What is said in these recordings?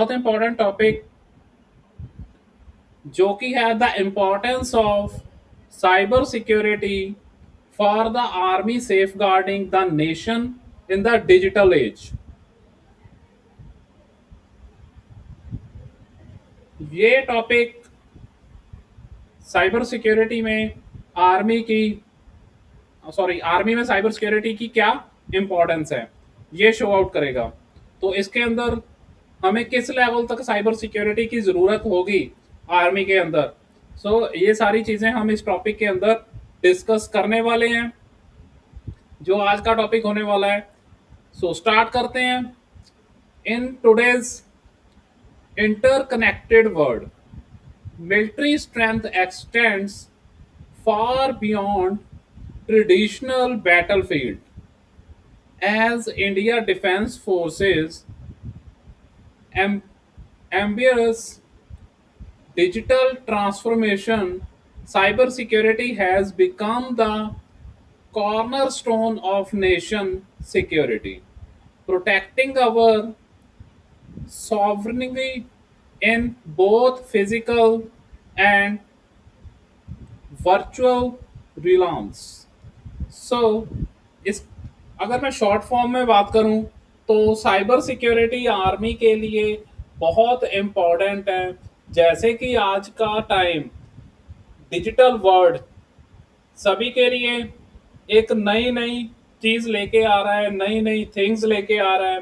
बहुत important topic जो कि है the importance of cyber security for the army safeguarding the nation in the digital age. ये topic cyber security में army की army में साइबर सिक्योरिटी की क्या इंपॉर्टेंस है ये शो आउट करेगा। तो इसके अंदर हमें किस लेवल तक साइबर सिक्योरिटी की ज़रूरत होगी आर्मी के अंदर। ये सारी चीज़ें हम इस टॉपिक के अंदर डिस्कस करने वाले हैं जो आज का टॉपिक होने वाला है। स्टार्ट करते हैं। In today's interconnected world, military strength extends far beyond traditional battlefield as India Defence Forces em- embrace digital transformation. Cybersecurity has become the cornerstone of nation security, protecting our sovereignty in both physical and virtual realms. सो इस अगर मैं short form में बात करूं तो cyber security army के लिए बहुत इम्पोर्टेंट है। जैसे कि आज का टाइम डिजिटल वर्ल्ड सभी के लिए एक नई नई चीज लेके आ रहा है, नई नई थिंग्स लेके आ रहा है।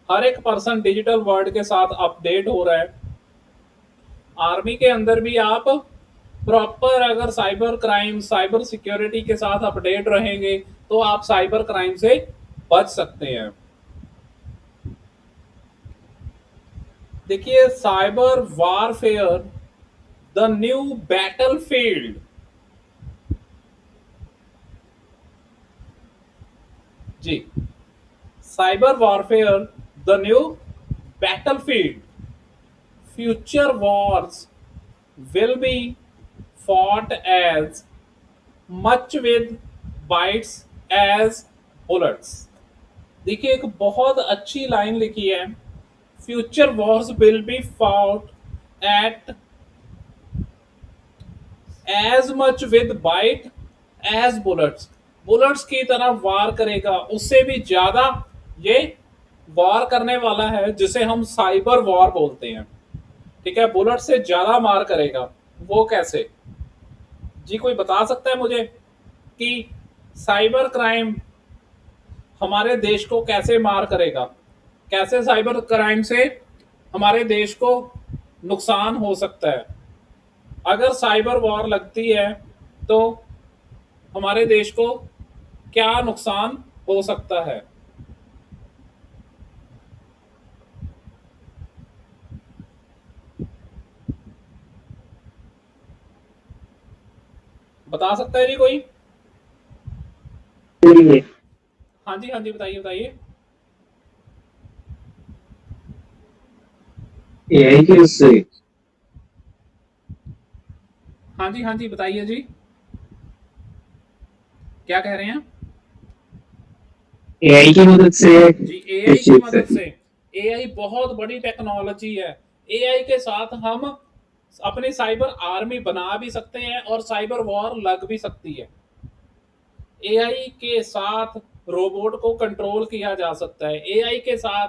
हर एक पर्सन डिजिटल वर्ल्ड के साथ अपडेट हो रहा है। आर्मी के अंदर भी आप प्रॉपर अगर साइबर क्राइम साइबर सिक्योरिटी के साथ अपडेट रहेंगे तो आप साइबर क्राइम से बच सकते हैं। देखिए, cyber warfare the new battlefield. जी, cyber warfare the new battlefield. Future wars will be fought as much with bytes as bullets। देखिए, एक बहुत अच्छी लाइन लिखी है, future wars will be fought at as much with byte as bullets. Bullets की तरह वार करेगा, उससे भी ज्यादा ये वार करने वाला है जिसे हम साइबर वॉर बोलते हैं। ठीक है, बुलेट से ज्यादा मार करेगा। वो कैसे? जी, कोई बता सकता है मुझे कि साइबर क्राइम हमारे देश को कैसे मार करेगा? कैसे साइबर क्राइम से हमारे देश को नुकसान हो सकता है? अगर साइबर वॉर लगती है तो हमारे देश को क्या नुकसान हो सकता है? बता सकता है जी कोई? हाँ जी, हाँ जी, बताइए बताइए। एआई के उससे हाँ जी, हाँ जी, बताइए जी, क्या कह रहे हैं? एआई की मदद से जी, एआई इस की चीज से मदद से। एआई बहुत बड़ी टेक्नोलॉजी है। एआई के साथ हम अपनी साइबर आर्मी बना भी सकते हैं और साइबर वॉर लग भी सकती है। एआई के साथ रोबोट को कंट्रोल किया जा सकता है। एआई के साथ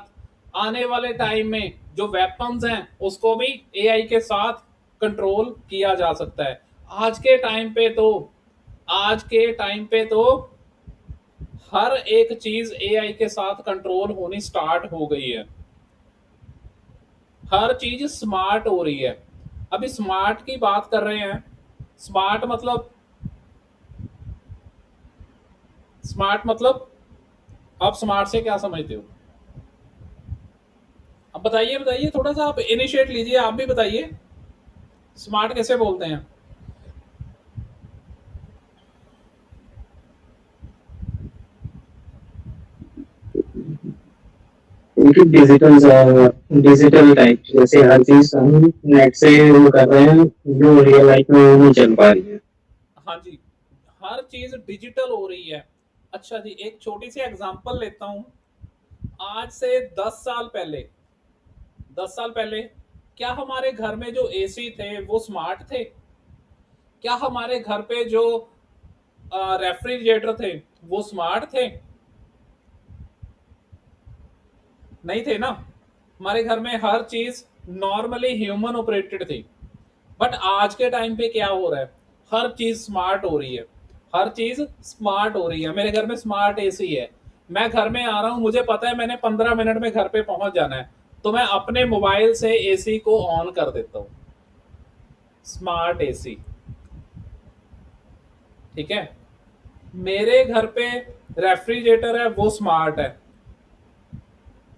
आने वाले टाइम में जो वेपन्स हैं उसको भी एआई के साथ कंट्रोल किया जा सकता है। आज के टाइम पे तो आज के टाइम पे तो हर एक चीज एआई के साथ कंट्रोल होनी स्टार्ट हो गई है। हर चीज स्मार्ट हो रही है। अभी स्मार्ट की बात कर रहे हैं। स्मार्ट मतलब स्मार्ट मतलब आप स्मार्ट से क्या समझते हो? अब बताइए बताइए, थोड़ा सा आप इनिशिएट लीजिए, आप भी बताइए स्मार्ट कैसे बोलते हैं? उनकी डिजिटल टाइप जैसे हर चीज हम नेट से वो कर रहे हैं जो रियल लाइफ में वो नहीं चल पा रही है। हाँ जी, हर चीज डिजिटल हो रही है। अच्छा जी, एक छोटी सी एग्जांपल लेता हूँ। आज से 10 साल पहले 10 साल पहले क्या हमारे घर में जो एसी थे वो स्मार्ट थे? क्या हमारे घर पे जो रेफ्रिजरेटर थे वो स्मार्ट थे? नहीं थे ना। हमारे घर में हर चीज नॉर्मली ह्यूमन ऑपरेटेड थी। बट आज के टाइम पे क्या हो रहा है, हर चीज स्मार्ट हो रही है। हर चीज स्मार्ट हो रही है। मेरे घर में स्मार्ट एसी है। मैं घर में आ रहा हूं, मुझे पता है मैंने 15 मिनट में घर पे पहुंच जाना है, तो मैं अपने मोबाइल से एसी को ऑन कर देता हूं। Smart AC. ठीक है। मेरे घर पे रेफ्रिजरेटर है वो स्मार्ट है।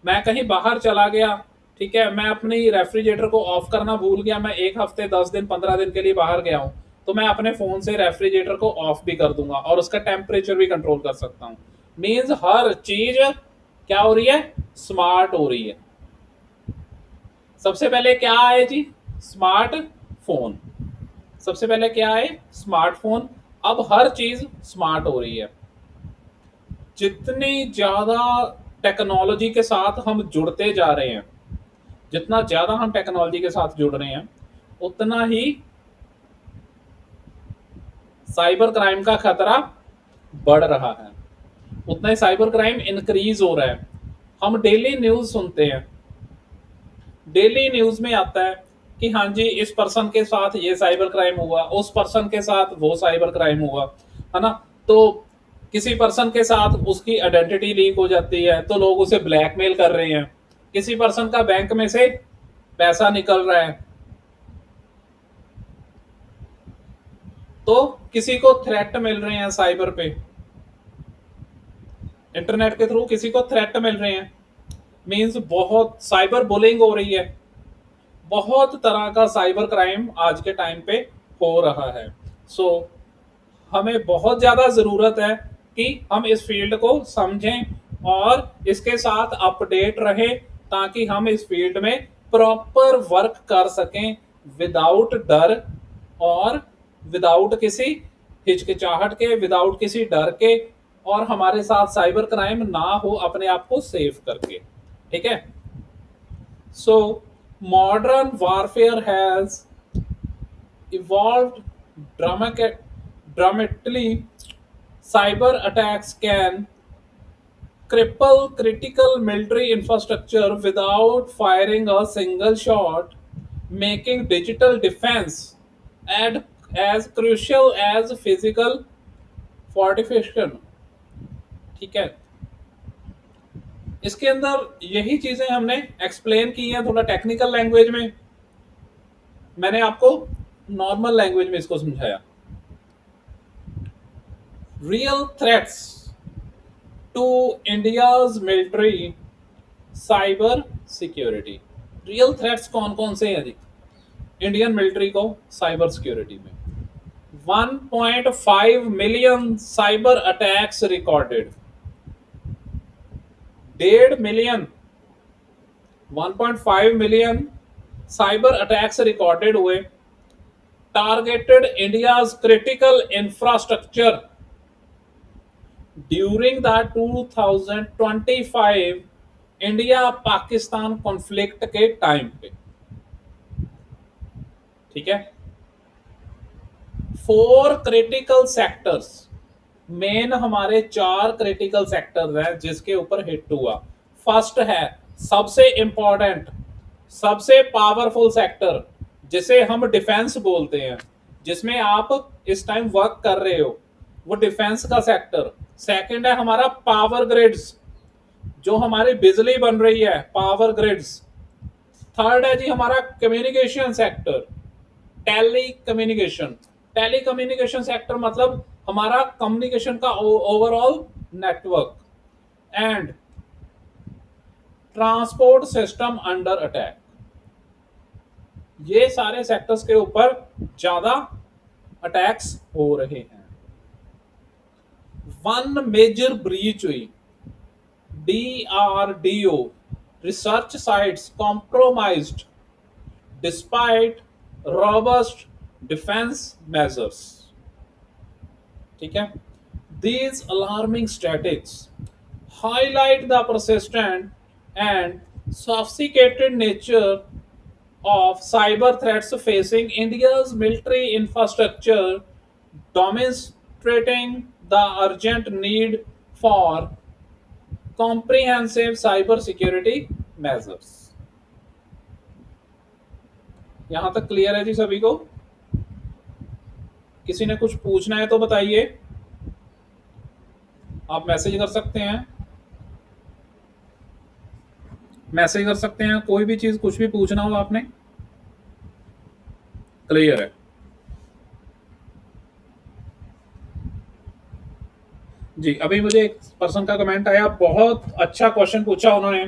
मैं कहीं बाहर चला गया, ठीक है, मैं अपनी रेफ्रिजरेटर को ऑफ करना भूल गया, मैं एक हफ्ते 10 दिन 15 दिन के लिए बाहर गया हूं, तो मैं अपने फोन से रेफ्रिजरेटर को ऑफ भी कर दूंगा और उसका टेम्परेचर भी कंट्रोल कर सकता हूं। मींस हर चीज क्या हो रही है, स्मार्ट हो रही है। सबसे पहले क्या आए जी, स्मार्टफोन। सबसे पहले क्या आए, स्मार्टफोन। अब हर चीज स्मार्ट हो रही है। जितनी ज्यादा टेक्नोलॉजी के साथ हम जुड़ते जा रहे हैं, जितना ज्यादा हम टेक्नोलॉजी के साथ जुड़ रहे हैं, उतना ही साइबर क्राइम का खतरा बढ़ रहा है, उतना ही साइबर क्राइम इंक्रीज हो रहा है। हम डेली न्यूज सुनते हैं, डेली न्यूज में आता है कि हाँ जी इस पर्सन के साथ ये साइबर क्राइम हुआ, उस पर्सन के साथ वो साइबर क्राइम हुआ, है ना। तो किसी पर्सन के साथ उसकी आइडेंटिटी लीक हो जाती है तो लोग उसे ब्लैकमेल कर रहे हैं। किसी पर्सन का बैंक में से पैसा निकल रहा है तो किसी को थ्रेट मिल रहे हैं साइबर पे, इंटरनेट के थ्रू किसी को थ्रेट मिल रहे हैं। मींस बहुत साइबर बुलिंग हो रही है। बहुत तरह का साइबर क्राइम आज के टाइम पे हो रहा है। सो हमें बहुत ज़्यादा ज़रूरत है कि हम इस फील्ड को समझें और इसके साथ अपडेट रहें, ताकि हम इस फील्ड में प्रॉपर वर्क कर सकें विदाउट डर और विदाउट किसी हिचकिचाहट के, विदाउट किसी डर के, और हमारे साथ साइबर क्राइम ना हो, अपने आप को सेफ करके। ठीक है। So modern warfare has evolved dramatically. Cyber attacks can cripple critical military infrastructure without firing a single shot, making digital defense as crucial as physical fortification. ठीक है। इसके अंदर यही चीजें हमने एक्सप्लेन की हैं थोड़ा टेक्निकल लैंग्वेज में, मैंने आपको नॉर्मल लैंग्वेज में इसको समझाया। Real threats to India's military cyber security. Real threats कौन कौन से हैं जी इंडियन मिलिट्री को साइबर सिक्योरिटी में? 1.5 million cyber attacks recorded. 1.5 million 1.5 million cyber attacks recorded हुए। Targeted India's critical infrastructure during the 2025 India Pakistan conflict के टाइम पे। ठीक है। 4 क्रिटिकल सेक्टर्स, मेन हमारे 4 क्रिटिकल सेक्टर्स हैं जिसके ऊपर हिट हुआ। फर्स्ट है सबसे इंपॉर्टेंट, सबसे पावरफुल सेक्टर, जिसे हम डिफेंस बोलते हैं, जिसमें आप इस टाइम वर्क कर रहे हो, वो डिफेंस का सेक्टर। सेकंड है हमारा पावर ग्रिड्स, जो हमारी बिजली बन रही है, पावर ग्रिड्स। थर्ड है जी हमारा communication sector, telecommunication. Telecommunication sector मतलब हमारा कम्युनिकेशन का overall network. And transport system under attack. ये सारे सेक्टर्स के ऊपर ज्यादा अटैक्स हो रहे हैं। वन मेजर ब्रीच हुई, DRDO research sites compromised despite robust defense measures. ठीक है। These alarming statistics highlight the persistent and sophisticated nature of cyber threats facing India's military infrastructure, demonstrating the urgent need for comprehensive cyber security measures. यहां तक clear है जी सभी को? किसी ने कुछ पूछना है तो बताइए, आप मैसेज कर सकते हैं, मैसेज कर सकते हैं, कोई भी चीज कुछ भी पूछना हो आपने। क्लियर है? जी, अभी मुझे एक पर्सन का कमेंट आया, बहुत अच्छा क्वेश्चन पूछा उन्होंने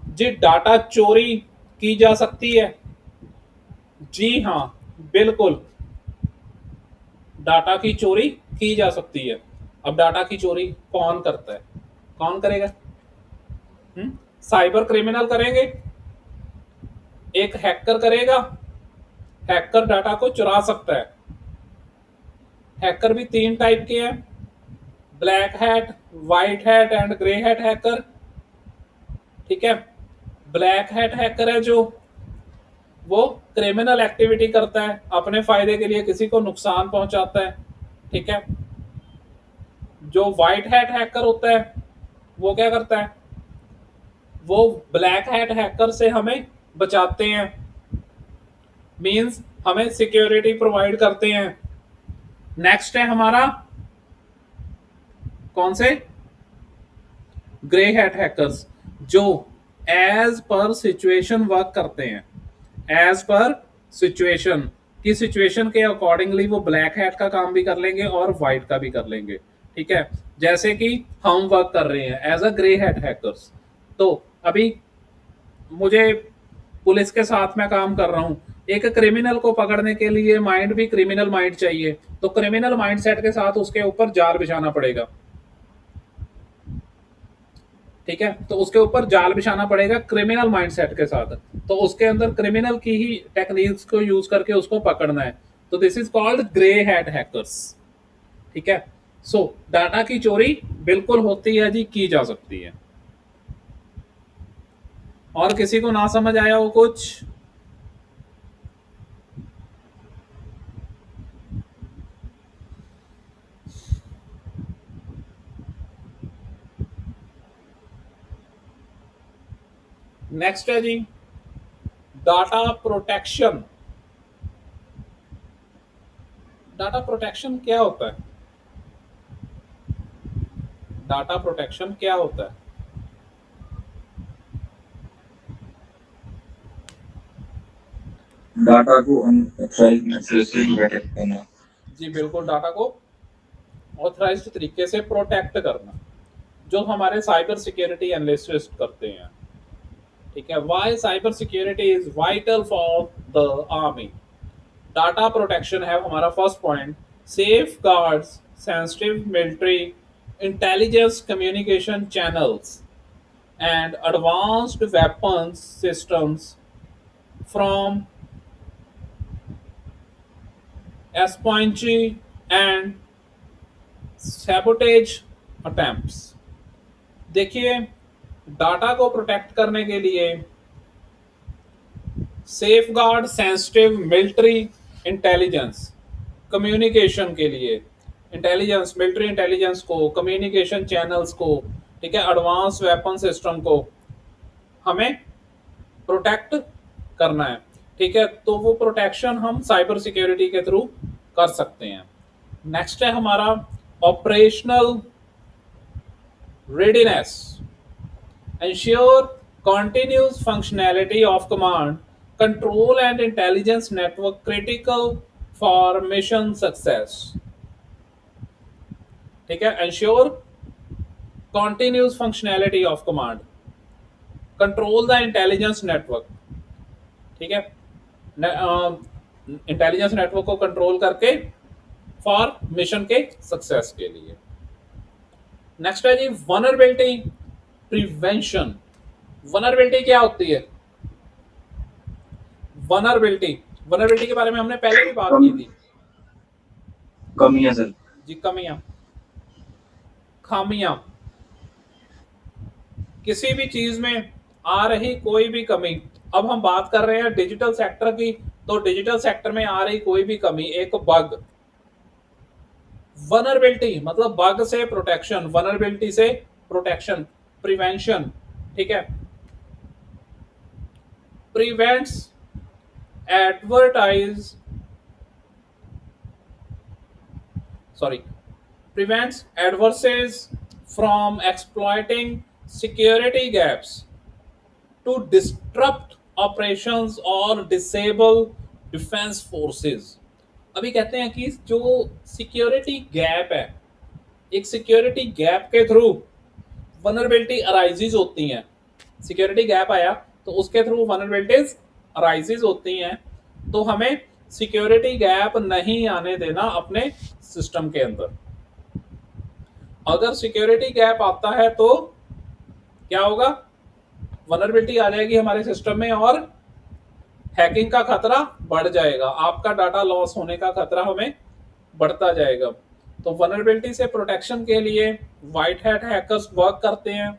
जी, डाटा चोरी की जा सकती है? जी हाँ, बिल्कुल, डाटा की चोरी की जा सकती है। अब डाटा की चोरी कौन करता है, कौन करेगा? साइबर क्रिमिनल करेंगे, एक हैकर करेगा। हैकर डाटा को चुरा सकता है। हैकर भी 3 टाइप के हैं, black hat, white hat and grey hat hacker. ठीक है, ब्लैक हैट हैकर है जो वो क्रिमिनल एक्टिविटी करता है, अपने फायदे के लिए किसी को नुकसान पहुंचाता है। ठीक है, जो व्हाइट हैट हैकर होता है वो क्या करता है, वो ब्लैक हैट हैकर से हमें बचाते हैं, मींस हमें सिक्योरिटी प्रोवाइड करते हैं। नेक्स्ट है हमारा कौन से, ग्रे हैट हैकर्स, जो एज पर सिचुएशन वर्क करते हैं। एज पर सिचुएशन, की सिचुएशन के अकॉर्डिंगली वो ब्लैक हैट का काम भी कर लेंगे और व्हाइट का भी कर लेंगे। ठीक है, जैसे कि हम वर्क कर रहे हैं as a grey hat hackers. तो अभी मुझे पुलिस के साथ में काम कर रहा हूं, एक क्रिमिनल को पकड़ने के लिए माइंड भी क्रिमिनल माइंड चाहिए, तो क्रिमिनल माइंडसेट के साथ उसके ऊपर जाल बिछाना पड़ेगा। ठीक है, तो उसके ऊपर जाल बिछाना पड़ेगा क्रिमिनल माइंडसेट के साथ, तो उसके अंदर क्रिमिनल की ही टेक्निक्स को यूज करके उसको पकड़ना है। तो this is called grey hat hackers. ठीक है, सो डाटा की चोरी बिल्कुल होती है जी, की जा सकती है। और किसी को ना समझ आया हो कुछ? नेक्स्ट है जी डाटा प्रोटेक्शन। डाटा प्रोटेक्शन क्या होता है? डाटा प्रोटेक्शन क्या होता है? डाटा को अनऑथराइज्ड मैसेज से प्रोटेक्ट करना। जी बिल्कुल, डाटा को ऑथराइज्ड तरीके से प्रोटेक्ट करना, जो हमारे साइबर सिक्योरिटी एनालिस्ट करते हैं। ठीक है, why cyber security is vital for the army. Data protection है हमारा first point, safeguards sensitive military intelligence communication channels and advanced weapons systems from espionage and sabotage attempts। देखिए, data को protect करने के लिए safeguard sensitive military intelligence, communication के लिए intelligence, military intelligence को, कम्युनिकेशन चैनल्स को, ठीक है, एडवांस वेपन सिस्टम को हमें प्रोटेक्ट करना है। ठीक है, तो वो प्रोटेक्शन हम साइबर सिक्योरिटी के थ्रू कर सकते हैं। नेक्स्ट है हमारा operational readiness, ensure continuous functionality of command control and intelligence network critical for mission success। ठीक है, ensure continuous functionality of command control the intelligence network। ठीक है, इंटेलिजेंस नेटवर्क को कंट्रोल करके फॉर मिशन के सक्सेस के लिए। नेक्स्ट है जी वनरेबिलिटी प्रिवेंशन। वनरेबिलिटी क्या होती है? वनरेबिलिटी के बारे में हमने पहले भी बात की थी। कमियां सर जी, कमियां, खामियां, किसी भी चीज में आ रही कोई भी कमी, अब हम बात कर रहे हैं डिजिटल सेक्टर की, तो डिजिटल सेक्टर में आ रही कोई भी कमी, एक बग, वनरेबिलिटी मतलब बग से प्रोटेक्शन, वनरेबिलिटी से प्रोटेक्शन, प्रिवेंशन, ठीक है, prevents advertise sorry prevents adversaries from exploiting security gaps to disrupt operations or disable defense forces। अभी कहते हैं कि जो सिक्योरिटी गैप है, एक सिक्योरिटी गैप के थ्रू वनरेबिलिटी अराइजेज होती हैं, सिक्योरिटी गैप आया तो उसके थ्रू वनरेबिलिटीज अराइजेज होती हैं, तो हमें सिक्योरिटी गैप नहीं आने देना अपने सिस्टम के अंदर। अगर सिक्योरिटी गैप आता है तो क्या होगा, वनरेबिलिटी आ जाएगी हमारे सिस्टम में और हैकिंग का खतरा बढ़ जाएगा, आपका डाटा लॉस होने का खतरा हमें बढ़ता जाएगा। तो वनरेबिलिटी से प्रोटेक्शन के लिए व्हाइट हैट हैकर्स वर्क करते हैं,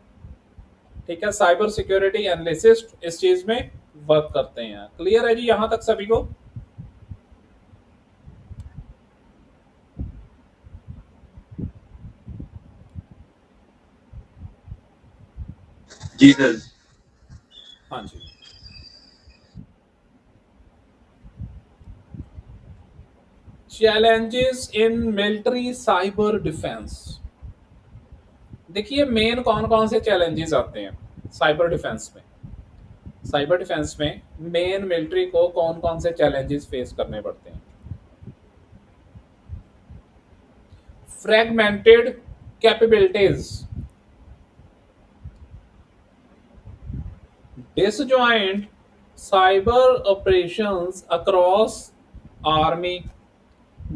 ठीक है, साइबर सिक्योरिटी एनालिसिस्ट इस चीज में वर्क करते हैं। क्लियर है जी यहां तक सभी को? जी सर। हाँ जी। Challenges in military cyber defence, देखिए मेन कौन कौन से चैलेंजेस आते हैं साइबर डिफेंस में। साइबर डिफेंस में मेन मिलिट्री को कौन कौन से चैलेंजेस फेस करने पड़ते हैं? Fragmented capabilities, disjoint cyber operations across army,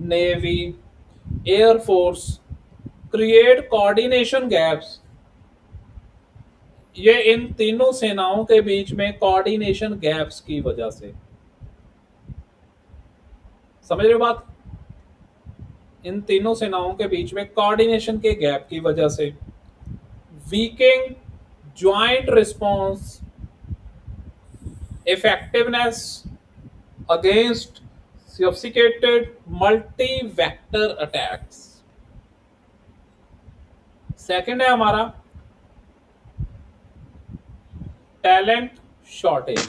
navy, air force create coordination gaps। ये इन तीनों सेनाओं के बीच में कोऑर्डिनेशन गैप्स की वजह से, समझ रहे हो बात, इन तीनों सेनाओं के बीच में कोऑर्डिनेशन के गैप की वजह से, weakening joint response effectiveness against sophisticated multi-vector attacks। Second है हमारा talent shortage.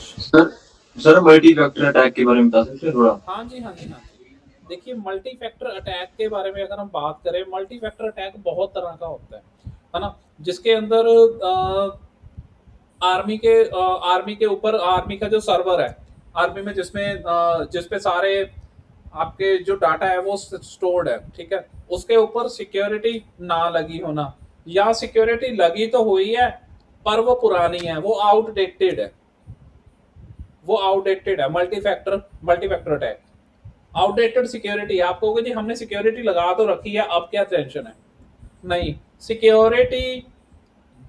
Sir multi factor attack के बारे में बता सकते हैं थोड़ा? हाँ जी हाँ जी हाँ जी। देखिए मल्टी फैक्टर अटैक के बारे में अगर हम बात करें, मल्टी फैक्टर अटैक बहुत तरह का होता है ना, जिसके अंदर आर्मी के ऊपर, आर्मी का जो सर्वर है आर्मी में, जिसपे सारे आपके जो डाटा है वो स्टोर्ड है, ठीक है, उसके ऊपर सिक्योरिटी ना लगी होना, या सिक्योरिटी लगी तो हुई है पर वो पुरानी है, वो आउटडेटेड है, multi factor attack outdated security. आप कहोगे जी हमने सिक्योरिटी लगा तो रखी है, अब क्या टेंशन है? नहीं, security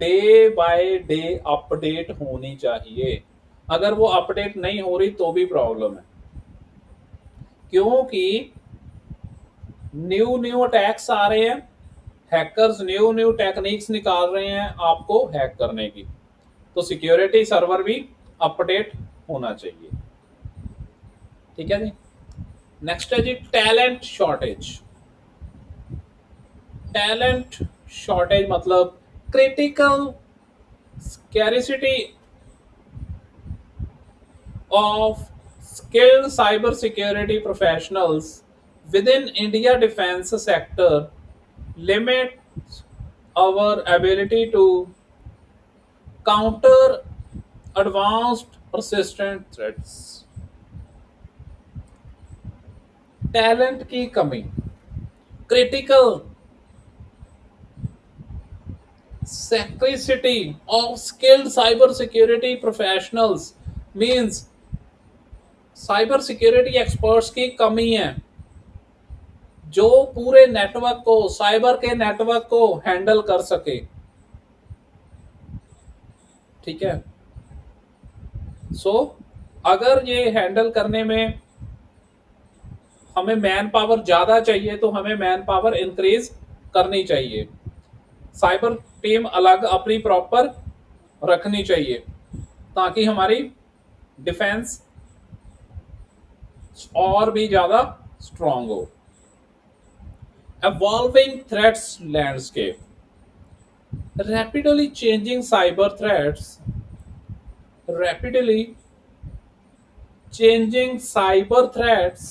day by day update होनी चाहिए, अगर वो अपडेट नहीं हो रही तो भी प्रॉब्लम है, क्योंकि न्यू अटैक्स आ रहे हैं, हैकर्स न्यू टेक्निक्स निकाल रहे हैं आपको हैक करने की, तो सिक्योरिटी सर्वर भी अपडेट होना चाहिए, ठीक है जी। नेक्स्ट है जी टैलेंट शॉर्टेज। टैलेंट शॉर्टेज मतलब critical scarcity of skilled cyber security professionals within India defense sector limits our ability to counter advanced persistent threats। Talent की कमी, critical scarcity of skilled cyber security professionals means cyber security experts की कमी है जो पूरे network को, cyber के network को हैंडल कर सके, ठीक है। सो अगर ये हैंडल करने में हमें मैन पावर ज्यादा चाहिए तो हमें मैन पावर इंक्रीज करनी चाहिए, साइबर टीम अलग अपनी प्रॉपर रखनी चाहिए, ताकि हमारी डिफेंस और भी ज़्यादा स्ट्रांग हो। Evolving threats landscape. Rapidly changing cyber threats. Rapidly changing cyber threats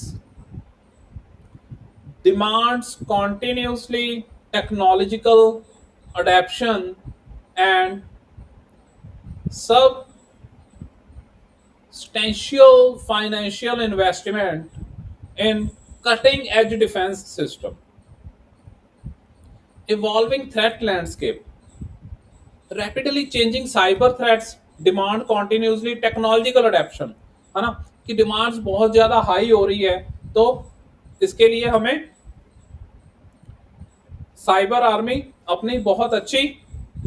demands continuously technological adaptation and substantial financial investment in cutting edge defense system. Evolving threat landscape. Rapidly changing cyber threats demand continuously technological adaptation, है ना, कि demands बहुत ज़्यादा high हो रही है, तो इसके लिए हमें साइबर आर्मी अपनी बहुत अच्छी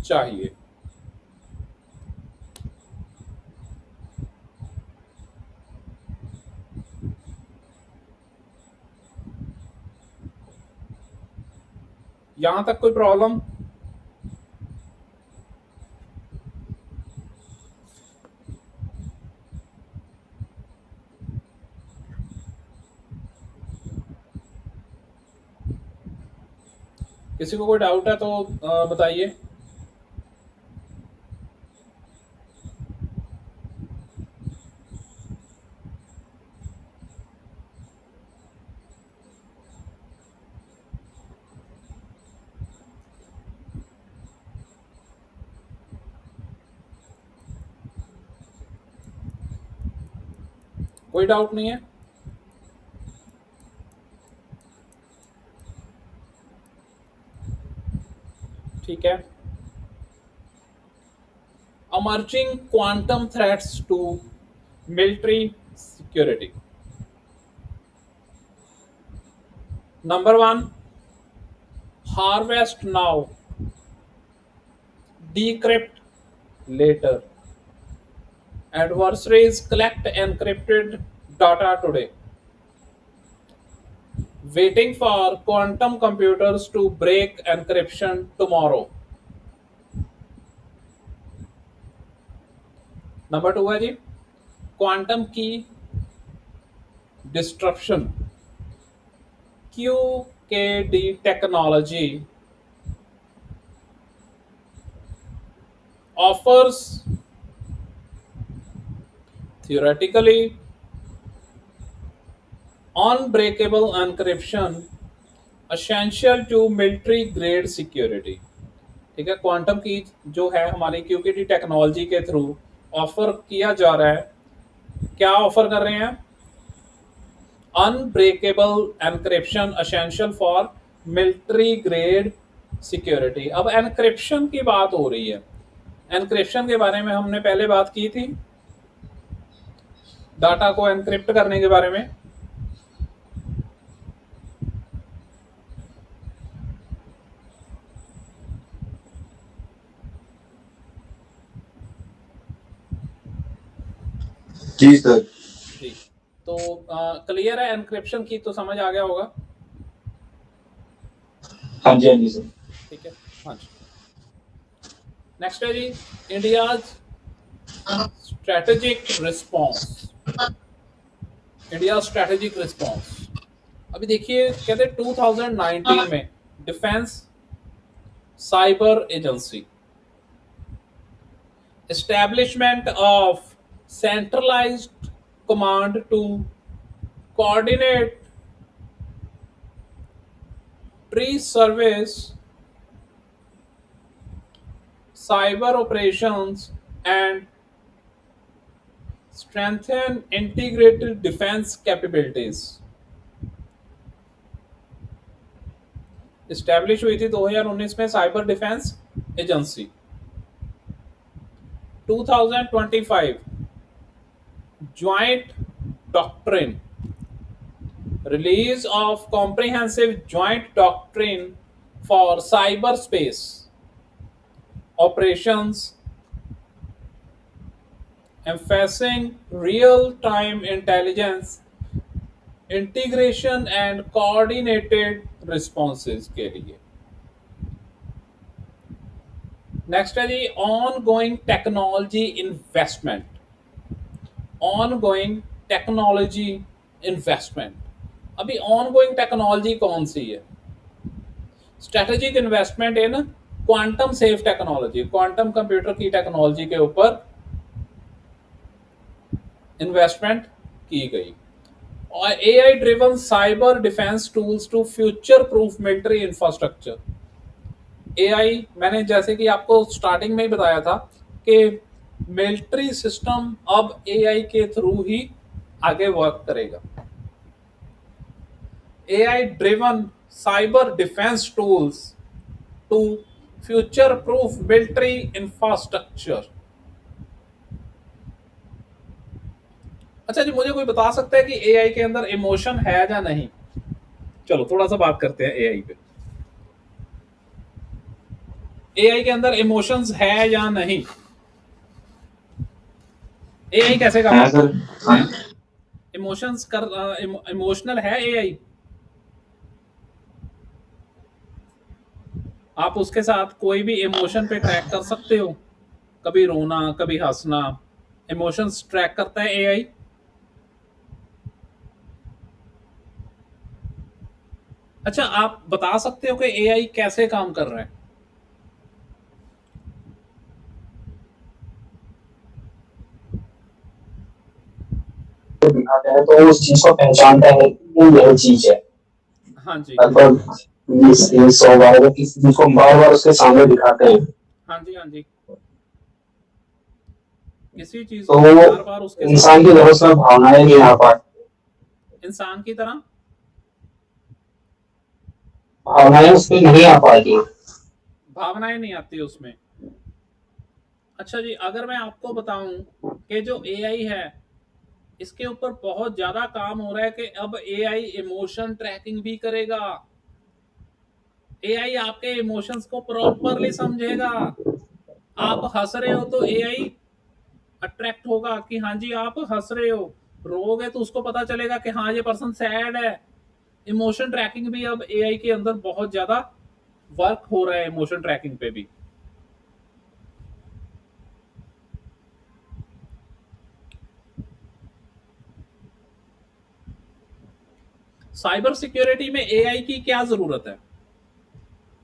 चाहिए। यहां तक कोई प्रॉब्लम? किसी को कोई डाउट है तो बताइए। कोई डाउट नहीं है? ठीक है। Emerging quantum threats to military security. Number one, harvest now, decrypt later. Adversaries collect encrypted data today, waiting for quantum computers to break encryption tomorrow. Number two है जी क्वांटम की disruption. QKD technology offers theoretically unbreakable encryption essential to military grade security। ठीक है, quantum की जो है हमारी QKD technology के through offer किया जा रहा है। क्या ऑफर कर रहे हैं? Unbreakable encryption essential for military grade security. अब एनक्रिप्शन की बात हो रही है, एनक्रिप्शन के बारे में हमने पहले बात की थी, डाटा को एनक्रिप्ट करने के बारे में। जी सर। जी, तो क्लियर है, एनक्रिप्शन की तो समझ आ गया होगा। हाँ जी, हाँ जी सर। ठीक है, हाँ जी। नेक्स्ट है जी India's strategic response. India strategic response. अभी देखिए, कहते हैं 2019 में defence cyber agency, establishment of centralized command to coordinate pre-service cyber operations and strengthen integrated defense capabilities। Establish हुई थी 2019 में cyber defence agency. 2025 joint doctrine, release of comprehensive joint doctrine for cyberspace operations, emphasizing real-time intelligence integration and coordinated responses के लिए। Next है जी ongoing technology investment. Ongoing technology investment, अभी ongoing technology कौन सी है? Strategic investment in quantum safe technology, quantum computer की technology के ऊपर इन्वेस्टमेंट की गई। और AI driven cyber defence tools to future proof military infrastructure. AI, मैंने जैसे कि आपको स्टार्टिंग में ही बताया था कि मिलिट्री सिस्टम अब एआई के थ्रू ही आगे वर्क करेगा। AI driven cyber defence tools to future proof military infrastructure. अच्छा जी, मुझे कोई बता सकता है कि एआई के अंदर इमोशन है या नहीं? चलो थोड़ा सा बात करते हैं एआई पे। एआई के अंदर इमोशंस है या नहीं? एआई कैसे काम हाँ सर। हाँ। इमोशंस कर इमोशनल है एआई? आप उसके साथ कोई भी इमोशन पे ट्रैक कर सकते हो? कभी रोना, कभी हंसना, इमोशंस ट्रैक करता है एआई? अच्छा, आप बता सकते हो कि एआई कैसे काम कर रहा है? दिखाते हैं तो उस चीज को पहचानता है कि ये यही चीज है। हाँ जी, लगभग 20-100 बार किसी चीज को बार बार उसके सामने दिखाते हैं हाँ जी, हाँ जी। किसी चीज तो को बार बार उसके इंसान की तरह उसमें भावनाएं नहीं आ पाती, इंसान की तरह भावनाएं उसमें नहीं आ पाती। भावनाएं नहीं आती उसमें। अच्छा जी, अगर मैं आपको बताऊं कि जो एआई है इसके ऊपर बहुत ज्यादा काम हो रहा है कि अब एआई इमोशन ट्रैकिंग भी करेगा। एआई आपके इमोशंस को प्रॉपरली समझेगा। आप हंस रहे हो तो एआई अट्रैक्ट होगा कि हाँ जी आप हंस रहे हो। रोगे तो उसको पता चलेगा कि हाँ ये पर्सन सैड है। इमोशन ट्रैकिंग भी अब एआई के अंदर बहुत ज्यादा वर्क हो रहा है, इमोशन ट्रैकिंग पे भी। साइबर सिक्योरिटी में एआई की क्या जरूरत है?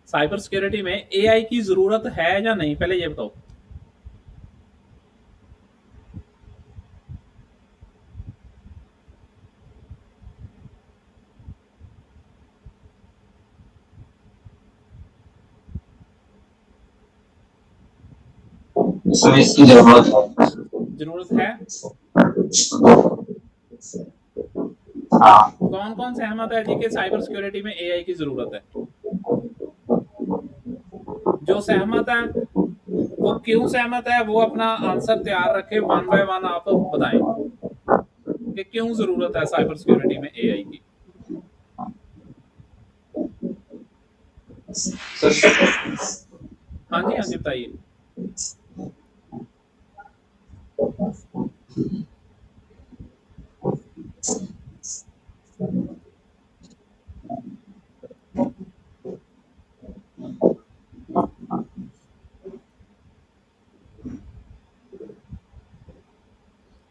साइबर सिक्योरिटी में एआई की जरूरत है या नहीं, पहले ये बताओ। इसमें इसकी जरूरत है। जरूरत है। हाँ, कौन कौन सहमत है जी कि साइबर सिक्योरिटी में एआई की जरूरत है? जो सहमत है वो क्यों सहमत है, वो अपना आंसर तैयार रखे, वन बाय वन आप बताएं कि क्यों जरूरत है साइबर सिक्योरिटी में एआई की। हाँ जी, हाँ जी, बताइए।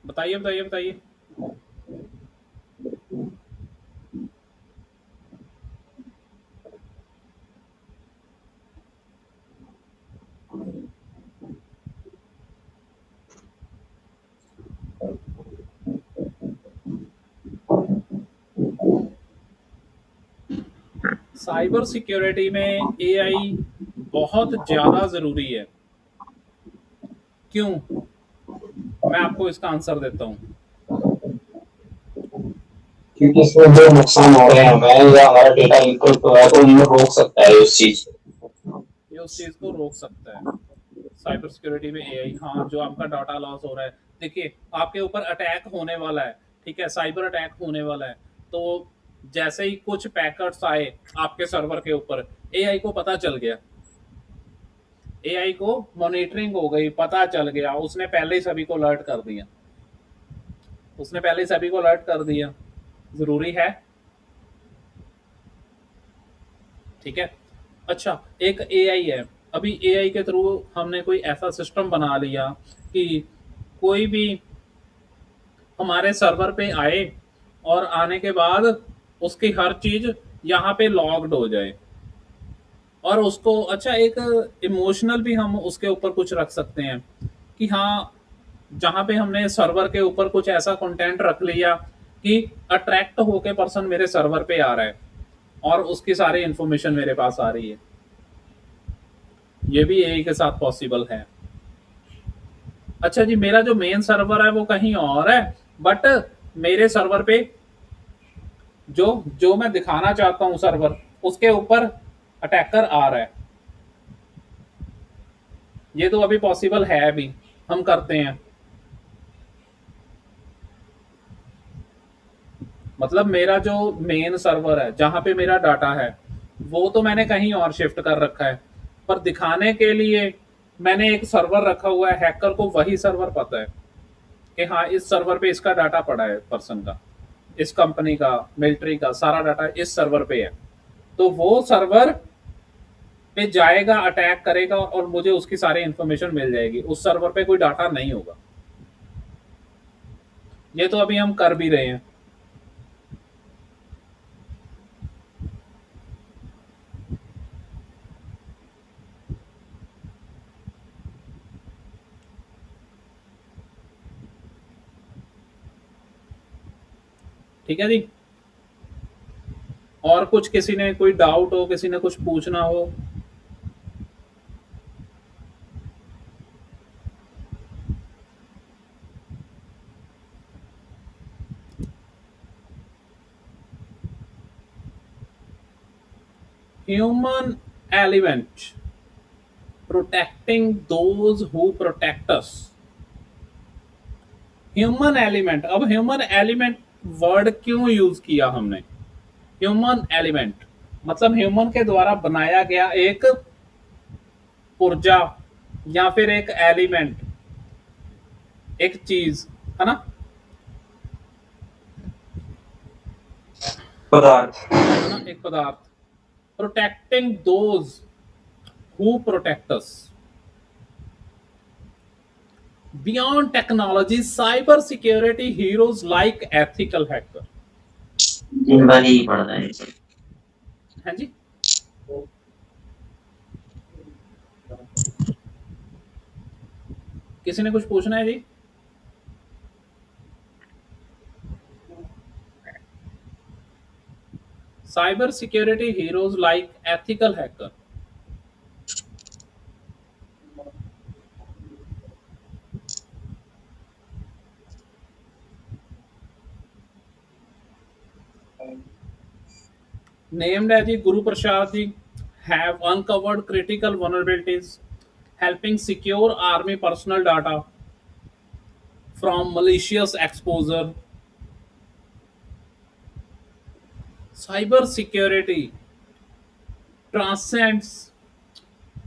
बताइए बताइए बताइए। साइबर सिक्योरिटी में एआई बहुत ज्यादा जरूरी है। क्यों? मैं आपको इसका आंसर देता हूं। क्योंकि इसमें जो नुकसान हो रहे हैं हमें या हमारा डेटा इनपुट हो रहा है तो उन्हें रोक सकता है उस चीज को। ये उस चीज को रोक सकता है साइबर सिक्योरिटी में एआई। हाँ, जो आपका डाटा लॉस हो रहा है, देखिए आपके ऊपर अटैक होने वाला है, ठीक है, साइबर अटैक होने वाला है। तो जैसे ही कुछ पैकेट्स आए आपके सर्वर के ऊपर, एआई को पता चल गया, एआई को मॉनिटरिंग हो गई, पता चल गया, उसने पहले ही सभी को अलर्ट कर दिया, उसने पहले ही सभी को अलर्ट कर दिया। जरूरी है, ठीक है। अच्छा, एक एआई है, अभी एआई के थ्रू हमने कोई ऐसा सिस्टम बना लिया कि कोई भी हमारे सर्वर पे आए और आने के बाद उसकी हर चीज यहाँ पे लॉग्ड हो जाए, और उसको अच्छा एक इमोशनल भी हम उसके ऊपर कुछ रख सकते हैं कि हाँ, जहाँ पे हमने सर्वर के ऊपर कुछ ऐसा कंटेंट रख लिया कि अट्रैक्ट होके पर्सन मेरे सर्वर पे आ रहा है और उसकी सारी इंफॉर्मेशन मेरे पास आ रही है। ये भी एआई के साथ पॉसिबल है। अच्छा जी, मेरा जो मेन सर्वर है वो कहीं और है, बट मेरे सर्वर पे जो जो मैं दिखाना चाहता हूँ सर्वर, उसके ऊपर अटैकर आ रहा है। ये तो अभी पॉसिबल है भी, हम करते हैं। मतलब मेरा जो मेन सर्वर है जहाँ पे मेरा डाटा है वो तो मैंने कहीं और शिफ्ट कर रखा है, पर दिखाने के लिए मैंने एक सर्वर रखा हुआ है। हैकर को वही सर्वर पता है कि हाँ, इस सर्वर पे इसका डाटा पड़ा है, पर्सन का, इस कंपनी का, मिलिट्री का सारा डाटा इस सर्वर पे है। तो वो सर्वर पे जाएगा, अटैक करेगा और मुझे उसकी सारी इंफॉर्मेशन मिल जाएगी। उस सर्वर पे कोई डाटा नहीं होगा। ये तो अभी हम कर भी रहे हैं। ठीक है जी। और कुछ किसी ने कोई डाउट हो, किसी ने कुछ पूछना हो? Human element, protecting those who protect us. Human element, अब ह्यूमन एलिमेंट वर्ड क्यों यूज किया हमने? ह्यूमन एलिमेंट मतलब ह्यूमन के द्वारा बनाया गया एक पुर्जा या फिर एक एलिमेंट, एक चीज, है ना? पदार्थ। है ना, एक पदार्थ। Protecting those who protect us. Beyond technology, cyber security heroes like ethical hacker. इन बार ही पढ़ना है। हाँ जी, किसी ने कुछ पूछना है जी? Cyber security heroes like ethical hacker. Named as Guru Prasad ji have uncovered critical vulnerabilities, helping secure army personal data from malicious exposure. Cyber security transcends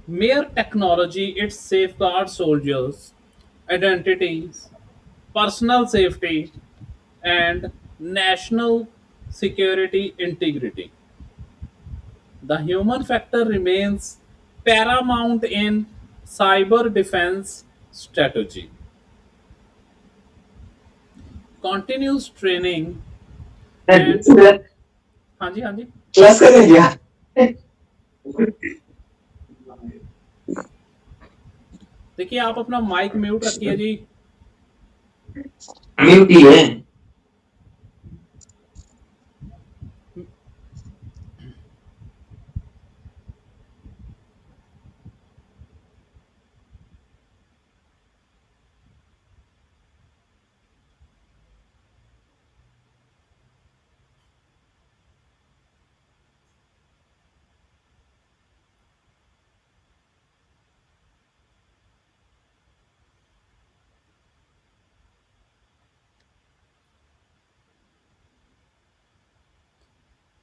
mere technology. It safeguards soldiers' identities, personal safety, and national security integrity. The human factor remains paramount in cyber defense strategy. Continuous training and हाँ जी, हाँ जी, class कर लिया। देखिए आप अपना mic mute रखिए जी। Mute ही है।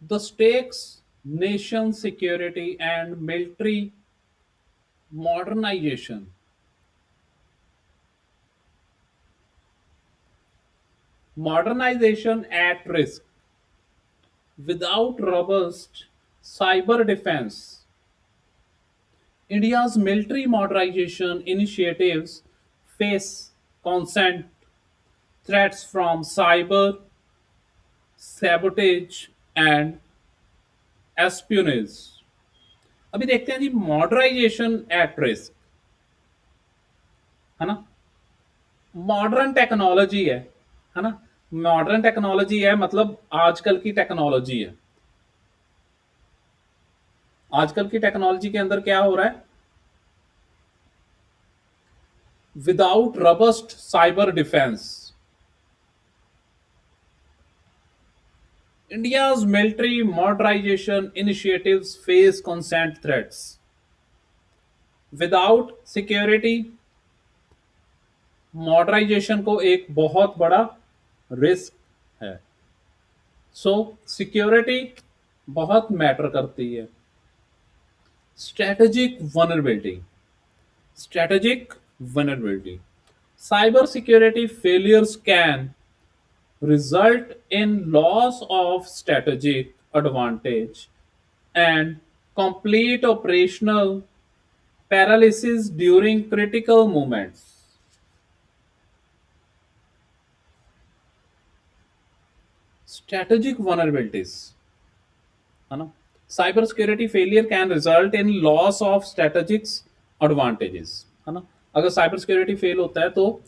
The stakes, nation security and military modernization. Modernization at risk. Without robust cyber defense, India's military modernization initiatives face constant threats from cyber sabotage and espionage. अभी देखते हैं जी मॉडर्नाइजेशन एट रिस्क, है ना। Modern technology है ना। Modern technology है मतलब आजकल की टेक्नोलॉजी है। आजकल की टेक्नोलॉजी के अंदर क्या हो रहा है, without robust cyber defence India's military modernization initiatives face constant threats. Without security, modernisation को एक बहुत बड़ा रिस्क है। सो सिक्योरिटी बहुत मैटर करती है। Strategic vulnerability, strategic vulnerability, cyber security failures can result in loss of strategic advantage and complete operational paralysis during critical moments. Strategic vulnerabilities, है ना। Cyber security failure can result in loss of strategic advantages, है ना। अगर cyber security fail होता है तो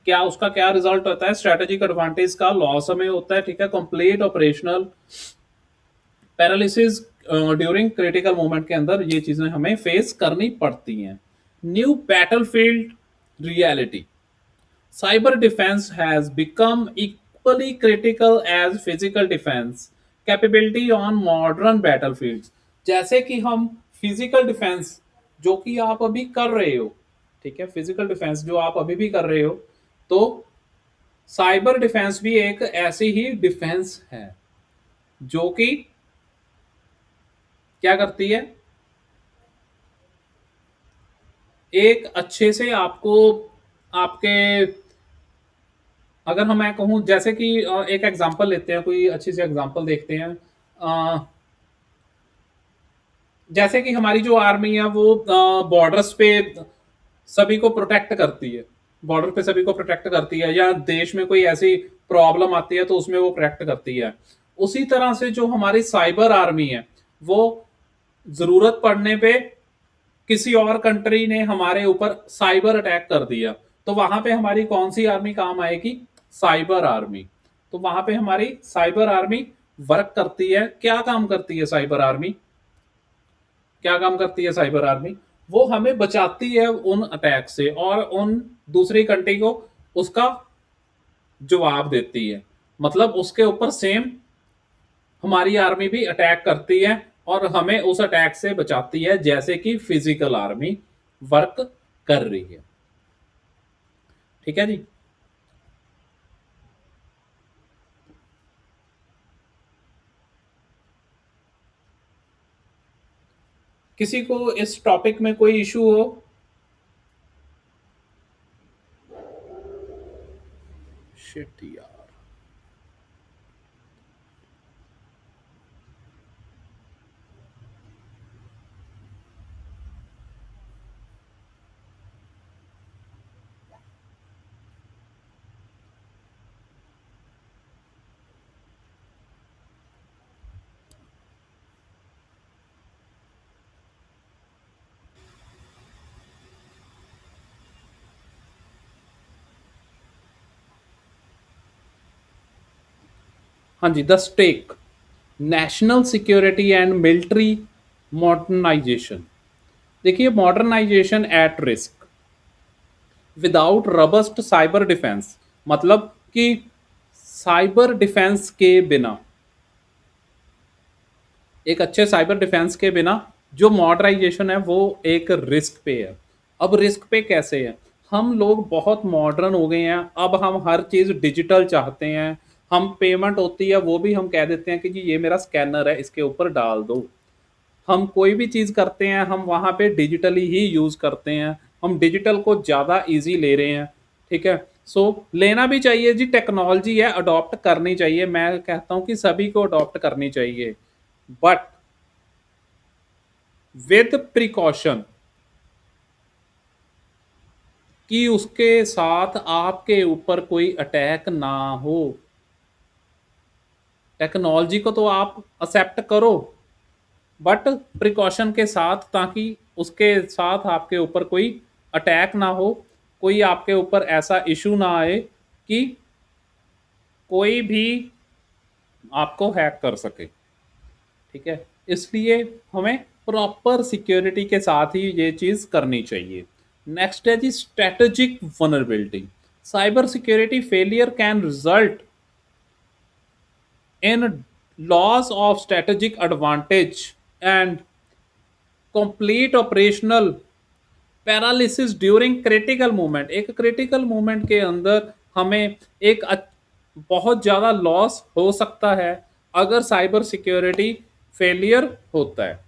क्या उसका क्या रिजल्ट होता है, स्ट्रेटेजिक एडवांटेज का लॉस हमें होता है, ठीक है। Complete operational paralysis during critical moment के अंदर ये चीजें हमें फेस करनी पड़ती हैं। New battlefield reality, cyber defence has become equally critical as physical defence capability on modern battlefields. जैसे कि हम फिजिकल डिफेंस जो कि आप अभी कर रहे हो, ठीक है, फिजिकल डिफेंस जो आप अभी भी कर रहे हो, तो साइबर डिफेंस भी एक ऐसी ही डिफेंस है जो कि क्या करती है, एक अच्छे से आपको आपके, अगर हम मैं कहूं जैसे कि एक एग्जांपल लेते हैं, कोई अच्छी सी एग्जांपल देखते हैं। जैसे कि हमारी जो आर्मी है वो बॉर्डर्स पे सभी को प्रोटेक्ट करती है, बॉर्डर पे सभी को प्रोटेक्ट करती है, या देश में कोई ऐसी प्रॉब्लम आती है तो उसमें वो प्रोटेक्ट करती है। उसी तरह से जो हमारी साइबर आर्मी है वो जरूरत पड़ने पे किसी और कंट्री ने हमारे ऊपर साइबर अटैक कर दिया तो वहां पे हमारी कौन सी आर्मी काम आएगी, साइबर आर्मी। तो वहां पे हमारी साइबर आर्मी वर्क करती है। क्या काम करती है साइबर आर्मी, क्या काम करती है साइबर आर्मी, वो हमें बचाती है उन अटैक से और उन दूसरी कंट्री को उसका जवाब देती है। मतलब उसके ऊपर सेम हमारी आर्मी भी अटैक करती है और हमें उस अटैक से बचाती है, जैसे कि फिजिकल आर्मी वर्क कर रही है। ठीक है जी। किसी को इस टॉपिक में कोई इशू हो? शिट यार, हाँ जी। The stake, national security and military modernisation. देखिए, modernisation at risk without robust cyber defence, मतलब कि साइबर डिफेंस के बिना, एक अच्छे साइबर डिफेंस के बिना जो मॉडर्नाइजेशन है वो एक रिस्क पे है। अब रिस्क पे कैसे है, हम लोग बहुत मॉडर्न हो गए हैं, अब हम हर चीज़ डिजिटल चाहते हैं। हम पेमेंट होती है वो भी हम कह देते हैं कि जी ये मेरा स्कैनर है, इसके ऊपर डाल दो। हम कोई भी चीज़ करते हैं हम वहाँ पे डिजिटली ही यूज़ करते हैं। हम डिजिटल को ज़्यादा इजी ले रहे हैं, ठीक है। सो लेना भी चाहिए जी, टेक्नोलॉजी है, अडॉप्ट करनी चाहिए। मैं कहता हूँ कि सभी को अडॉप्ट करनी चाहिए, बट विद प्रिकॉशन, कि उसके साथ आपके ऊपर कोई अटैक ना हो। टेक्नोलॉजी को तो आप एक्सेप्ट करो, बट प्रिकॉशन के साथ, ताकि उसके साथ आपके ऊपर कोई अटैक ना हो, कोई आपके ऊपर ऐसा इशू ना आए कि कोई भी आपको हैक कर सके। ठीक है, इसलिए हमें प्रॉपर सिक्योरिटी के साथ ही ये चीज़ करनी चाहिए। नेक्स्ट है जी strategic vulnerability. Cyber security failure can result in loss of strategic advantage and complete operational paralysis during critical movement. एक क्रिटिकल मूवमेंट के अंदर हमें एक बहुत ज़्यादा लॉस हो सकता है अगर साइबर सिक्योरिटी फेलियर होता है।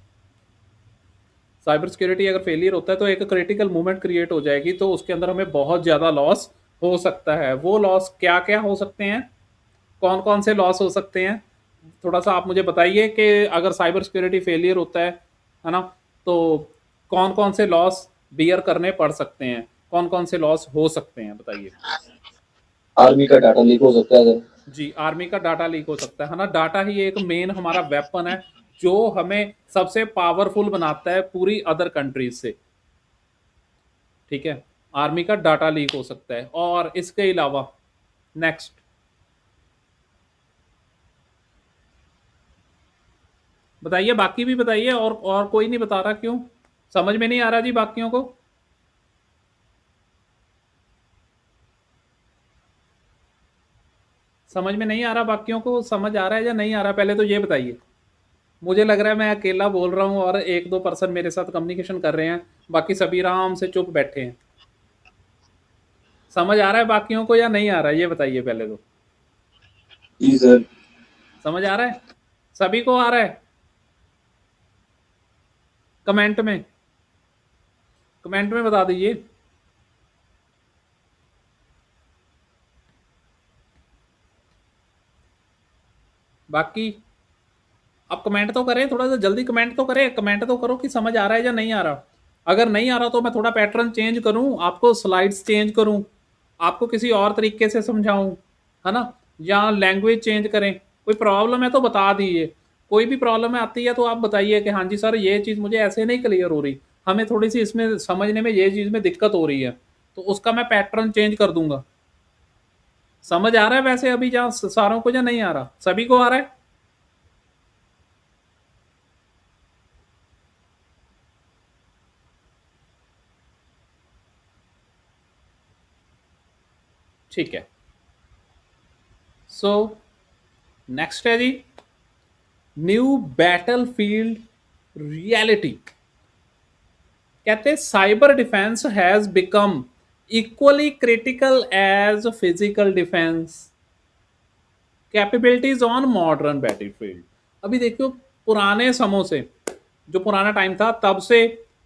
साइबर सिक्योरिटी अगर फेलियर होता है तो एक क्रिटिकल मूवमेंट क्रिएट हो जाएगी, तो उसके अंदर हमें बहुत ज़्यादा लॉस हो सकता है। वो लॉस क्या क्या हो सकते हैं, कौन कौन से लॉस हो सकते हैं, थोड़ा सा आप मुझे बताइए कि अगर साइबर सिक्योरिटी फेलियर होता है ना, तो कौन कौन से लॉस बियर करने पड़ सकते हैं, कौन कौन से लॉस हो सकते हैं, बताइए। आर्मी का डाटा लीक हो सकता है सर। जी, आर्मी का डाटा लीक हो सकता है ना। डाटा ही एक मेन हमारा वेपन है जो हमें सबसे पावरफुल बनाता है पूरी अदर कंट्रीज से। ठीक है, आर्मी का डाटा लीक हो सकता है। और इसके अलावा नेक्स्ट बताइए, बाकी भी बताइए। और कोई नहीं बता रहा, क्यों? समझ में नहीं आ रहा जी बाकियों को? समझ में नहीं आ रहा बाकियों को? समझ आ रहा है या नहीं आ रहा, पहले तो ये बताइए। मुझे लग रहा है मैं अकेला बोल रहा हूँ और एक दो पर्सन मेरे साथ कम्युनिकेशन कर रहे हैं, बाकी सभी आराम से चुप बैठे हैं। समझ आ रहा है बाकियों को या नहीं आ रहा है, ये बताइए पहले तो। जी सर। समझ आ रहा है? सभी को आ रहा है? कमेंट में, कमेंट में बता दीजिए। बाकी आप कमेंट तो करें, थोड़ा सा जल्दी कमेंट तो करें, कमेंट तो करो कि समझ आ रहा है या नहीं आ रहा। अगर नहीं आ रहा तो मैं थोड़ा पैटर्न चेंज करूं, आपको स्लाइड्स चेंज करूं, आपको किसी और तरीके से समझाऊं, है ना, या लैंग्वेज चेंज करें। कोई प्रॉब्लम है तो बता दीजिए। कोई भी प्रॉब्लम आती है तो आप बताइए कि हाँ जी सर ये चीज़ मुझे ऐसे नहीं क्लियर हो रही, हमें थोड़ी सी इसमें समझने में ये चीज़ में दिक्कत हो रही है, तो उसका मैं पैटर्न चेंज कर दूंगा। समझ आ रहा है वैसे अभी जहाँ सारों को, या नहीं आ रहा? सभी को आ रहा है? ठीक है। सो नेक्स्ट है जी न्यू बैटलफील्ड रियलिटी। कहते हैं cyber defence has become equally critical as physical defence capabilities on modern battlefield. अभी देखो, पुराने समों से, जो पुराना टाइम था तब से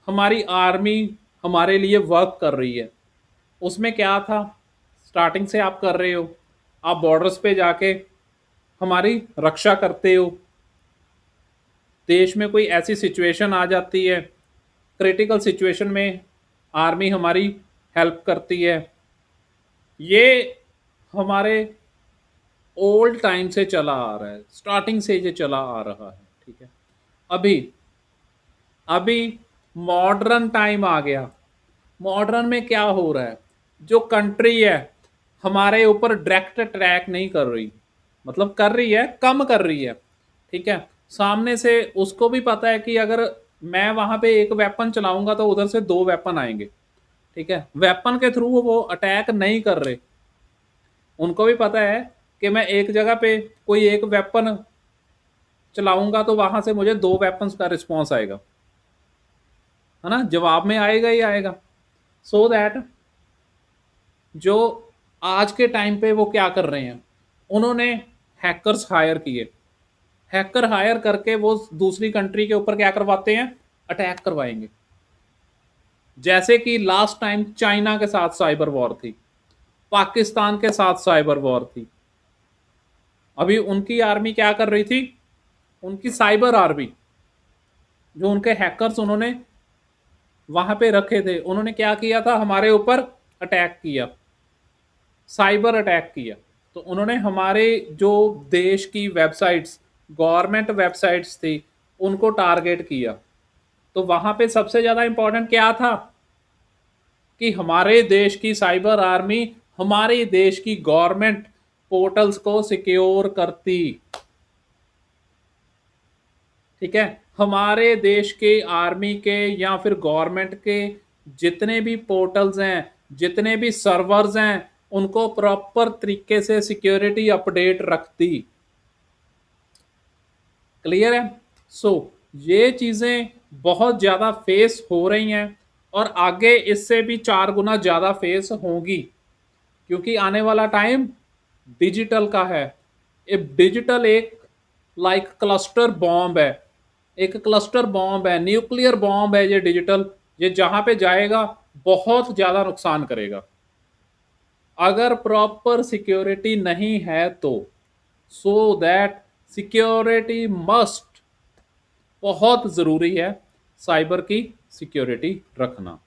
हमारी आर्मी हमारे लिए वर्क कर रही है। उसमें क्या था, स्टार्टिंग से आप कर रहे हो, आप बॉर्डर्स पे जाके हमारी रक्षा करते हो। देश में कोई ऐसी सिचुएशन आ जाती है, क्रिटिकल सिचुएशन में आर्मी हमारी हेल्प करती है। ये हमारे ओल्ड टाइम से चला आ रहा है, स्टार्टिंग से ये चला आ रहा है। ठीक है, अभी अभी मॉडर्न टाइम आ गया। मॉडर्न में क्या हो रहा है, जो कंट्री है हमारे ऊपर डायरेक्ट अटैक नहीं कर रही, मतलब कर रही है, कम कर रही है। ठीक है, सामने से उसको भी पता है कि अगर मैं वहां पे एक वेपन चलाऊंगा तो उधर से दो वेपन आएंगे। ठीक है, वेपन के थ्रू वो अटैक नहीं कर रहे। उनको भी पता है कि मैं एक जगह पे कोई एक वेपन चलाऊंगा तो वहां से मुझे दो वेपन्स का रिस्पॉन्स आएगा, है ना, जवाब में आएगा ही आएगा। सो दैट जो आज के टाइम पे वो क्या कर रहे हैं, उन्होंने हैकर्स हायर किए। हैकर हायर करके वो दूसरी कंट्री के ऊपर क्या करवाते हैं, अटैक करवाएंगे। जैसे कि लास्ट टाइम चाइना के साथ साइबर वॉर थी, पाकिस्तान के साथ साइबर वॉर थी। अभी उनकी आर्मी क्या कर रही थी, उनकी साइबर आर्मी, जो उनके हैकर्स उन्होंने वहां पे रखे थे, उन्होंने क्या किया था, हमारे ऊपर अटैक किया, साइबर अटैक किया, तो उन्होंने हमारे जो देश की वेबसाइट्स, गवर्नमेंट वेबसाइट्स थी, उनको टारगेट किया। तो वहां पे सबसे ज्यादा इंपॉर्टेंट क्या था कि हमारे देश की साइबर आर्मी हमारे देश की गवर्नमेंट पोर्टल्स को सिक्योर करती। ठीक है, हमारे देश के आर्मी के या फिर गवर्नमेंट के जितने भी पोर्टल्स हैं, जितने भी सर्वर्स हैं, उनको प्रॉपर तरीके से सिक्योरिटी अपडेट रखती। क्लियर है? सो ये चीजें बहुत ज्यादा फेस हो रही हैं और आगे इससे भी 4 गुना ज्यादा फेस होंगी, क्योंकि आने वाला टाइम डिजिटल का है। डिजिटल एक लाइक क्लस्टर बॉम्ब है, एक क्लस्टर बॉम्ब है, न्यूक्लियर बॉम्ब है ये डिजिटल। ये जहां पे जाएगा बहुत ज्यादा नुकसान करेगा अगर प्रॉपर सिक्योरिटी नहीं है तो। सो दैट सिक्योरिटी मस्ट, बहुत जरूरी है साइबर की सिक्योरिटी रखना।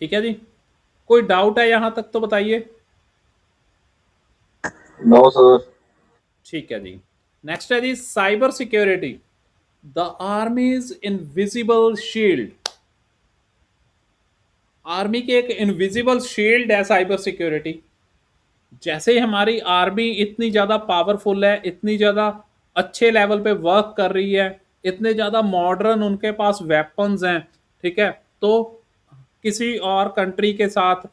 ठीक है जी, कोई डाउट है यहां तक तो बताइए। No sir. ठीक है जी, नेक्स्ट है जी cyber security, the army's invisible shield. Army की एक इनविजिबल शील्ड है साइबर सिक्योरिटी। जैसे ही हमारी आर्मी इतनी ज्यादा पावरफुल है, इतनी ज्यादा अच्छे लेवल पे वर्क कर रही है, इतने ज्यादा मॉडर्न उनके पास वेपन्स हैं, ठीक है, तो किसी और कंट्री के साथ,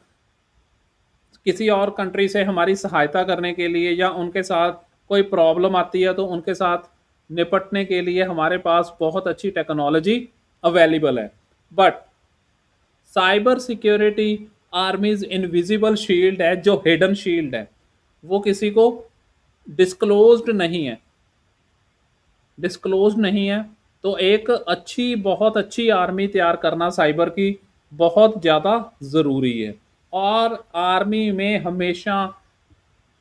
किसी और कंट्री से हमारी सहायता करने के लिए या उनके साथ कोई प्रॉब्लम आती है तो उनके साथ निपटने के लिए हमारे पास बहुत अच्छी टेक्नोलॉजी अवेलेबल है। But cyber security आर्मीज invisible shield है, जो हिडन शील्ड है, वो किसी को डिस्क्लोज्ड नहीं है, डिस्क्लोज नहीं है। तो एक अच्छी, बहुत अच्छी आर्मी तैयार करना साइबर की बहुत ज़्यादा ज़रूरी है। और आर्मी में हमेशा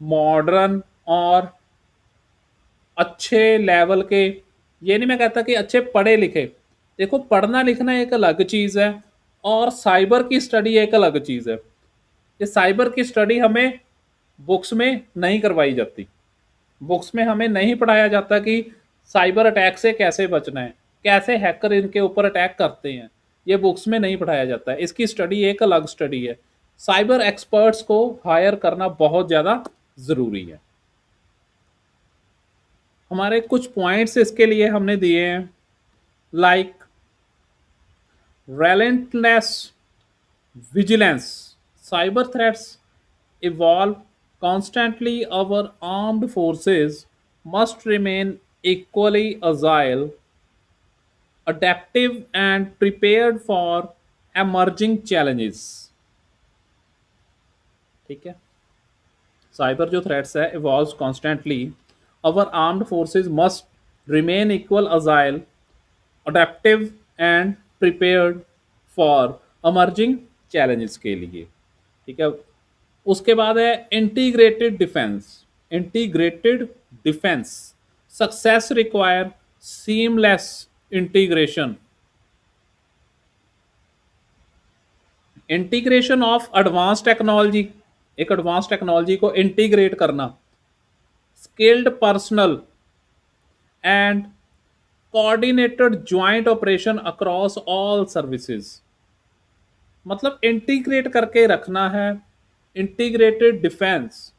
मॉडर्न और अच्छे लेवल के, ये नहीं मैं कहता कि अच्छे पढ़े लिखे, देखो पढ़ना लिखना एक अलग चीज़ है और साइबर की स्टडी एक अलग चीज़ है। ये साइबर की स्टडी हमें बुक्स में नहीं करवाई जाती, बुक्स में हमें नहीं पढ़ाया जाता कि साइबर अटैक से कैसे बचना है, कैसे हैकर इनके ऊपर अटैक करते हैं, ये बुक्स में नहीं पढ़ाया जाता है। इसकी स्टडी एक अलग स्टडी है। साइबर एक्सपर्ट्स को हायर करना बहुत ज़्यादा ज़रूरी है। हमारे कुछ पॉइंट्स इसके लिए हमने दिए हैं, like relentless vigilance, cyber threats evolve constantly, our armed forces must remain equally agile, adaptive and prepared for emerging challenges। ठीक है, साइबर जो थ्रेट्स है evolve constantly, our armed forces must remain equal agile, adaptive and prepared for emerging challenges के लिए। ठीक है, उसके बाद है integrated defence. Integrated defence success require seamless integration, integration of advance technology, एक एडवांस टेक्नोलॉजी को इंटीग्रेट करना, skilled personal and coordinated joint operation across all services. मतलब इंटीग्रेट करके रखना है, integrated defence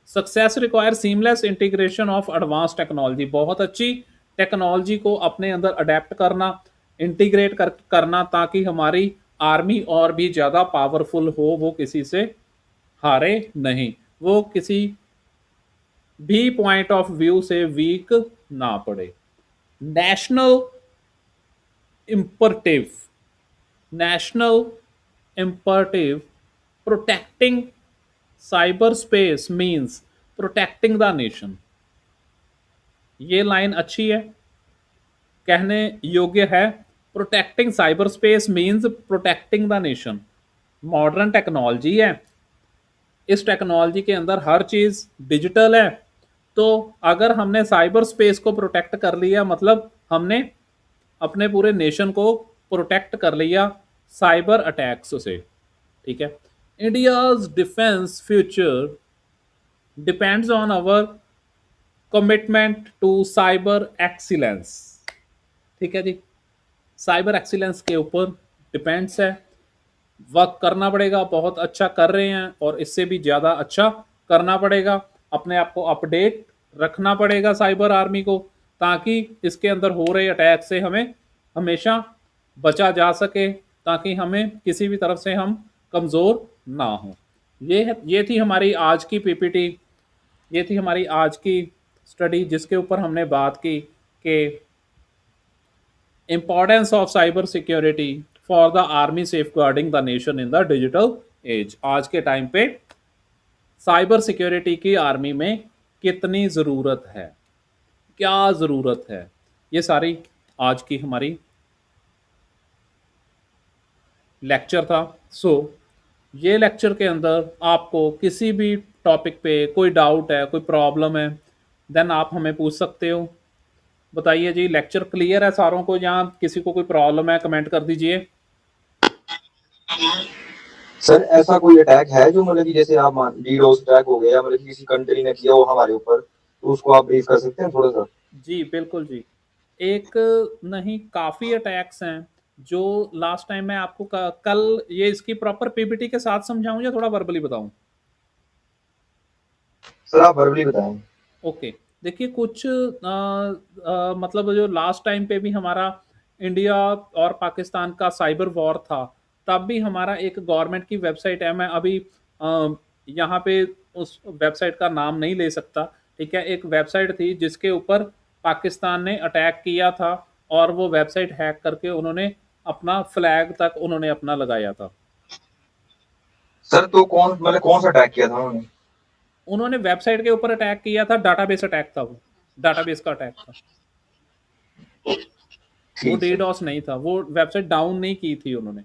success require seamless integration of advance technology, बहुत अच्छी technology को अपने अंदर अडेप्ट करना, इंटीग्रेट करना, ताकि हमारी आर्मी और भी ज़्यादा पावरफुल हो, वो किसी से हारे नहीं, वो किसी भी पॉइंट ऑफ व्यू से वीक ना पड़े। National imperative, national imperative, protecting cyberspace means protecting the nation। ये लाइन अच्छी है, कहने योग्य है। Protecting cyber space means protecting the nation. Modern technology है, इस टेक्नोलॉजी के अंदर हर चीज़ डिजिटल है, तो अगर हमने साइबर स्पेस को प्रोटेक्ट कर लिया मतलब हमने अपने पूरे नेशन को प्रोटेक्ट कर लिया, साइबर अटैक्स से। ठीक है, India's defence future depends on our commitment to cyber excellence. ठीक है जी, साइबर एक्सीलेंस के ऊपर डिपेंड्स है, वर्क करना पड़ेगा, बहुत अच्छा कर रहे हैं और इससे भी ज़्यादा अच्छा करना पड़ेगा, अपने आप को अपडेट रखना पड़ेगा साइबर आर्मी को, ताकि इसके अंदर हो रहे अटैक से हमें हमेशा बचा जा सके, ताकि हमें किसी भी तरफ से हम कमज़ोर ना हो। ये थी हमारी आज की पीपीटी, ये थी हमारी आज की स्टडी, जिसके ऊपर हमने बात की कि importance of cyber security for the army safeguarding the nation in the digital age. आज के टाइम पे साइबर सिक्योरिटी की आर्मी में कितनी ज़रूरत है, क्या ज़रूरत है, ये सारी आज की हमारी लेक्चर था। सो ये लेक्चर के अंदर आपको किसी भी टॉपिक पे कोई डाउट है, कोई प्रॉब्लम है, देन आप हमें पूछ सकते हो। बताइए जी, लेक्चर क्लियर है सारों को? यहाँ किसी को कोई प्रॉब्लम है कमेंट कर दीजिए। सर ऐसा कोई अटैक है जो मतलब कि जैसे आप मान डीडोस अटैक हो गया, मतलब कि किसी कंट्री ने किया हो हमारे ऊपर, तो उसको आप ब्रीफ कर सकते हैं थोड़ा सा? जी बिल्कुल जी, एक नहीं काफ़ी अटैक्स हैं जो लास्ट टाइम मैं आपको कल ये इसकी प्रॉपर पीपीटी के साथ समझाऊं या थोड़ा वर्बली बताऊं? सर आप वर्बली बताएं। ओके, देखिए कुछ मतलब जो लास्ट टाइम पे भी हमारा इंडिया और पाकिस्तान का साइबर वॉर था, तब भी हमारा एक गवर्नमेंट की वेबसाइट है, मैं अभी यहाँ पे उस वेबसाइट का नाम नहीं ले सकता। ठीक है, एक वेबसाइट थी जिसके ऊपर पाकिस्तान ने अटैक किया था और वो वेबसाइट हैक करके उन्होंने अपना फ्लैग तक उन्होंने अपना लगाया था। सर तो कौन सा अटैक किया था उन्होंने? उन्होंने वेबसाइट के ऊपर अटैक किया था, डाटाबेस अटैक था, वो डाटाबेस का अटैक था, वो ठीक सर। डीडॉस नहीं था, वो वेबसाइट डाउन नहीं की थी उन्होंने।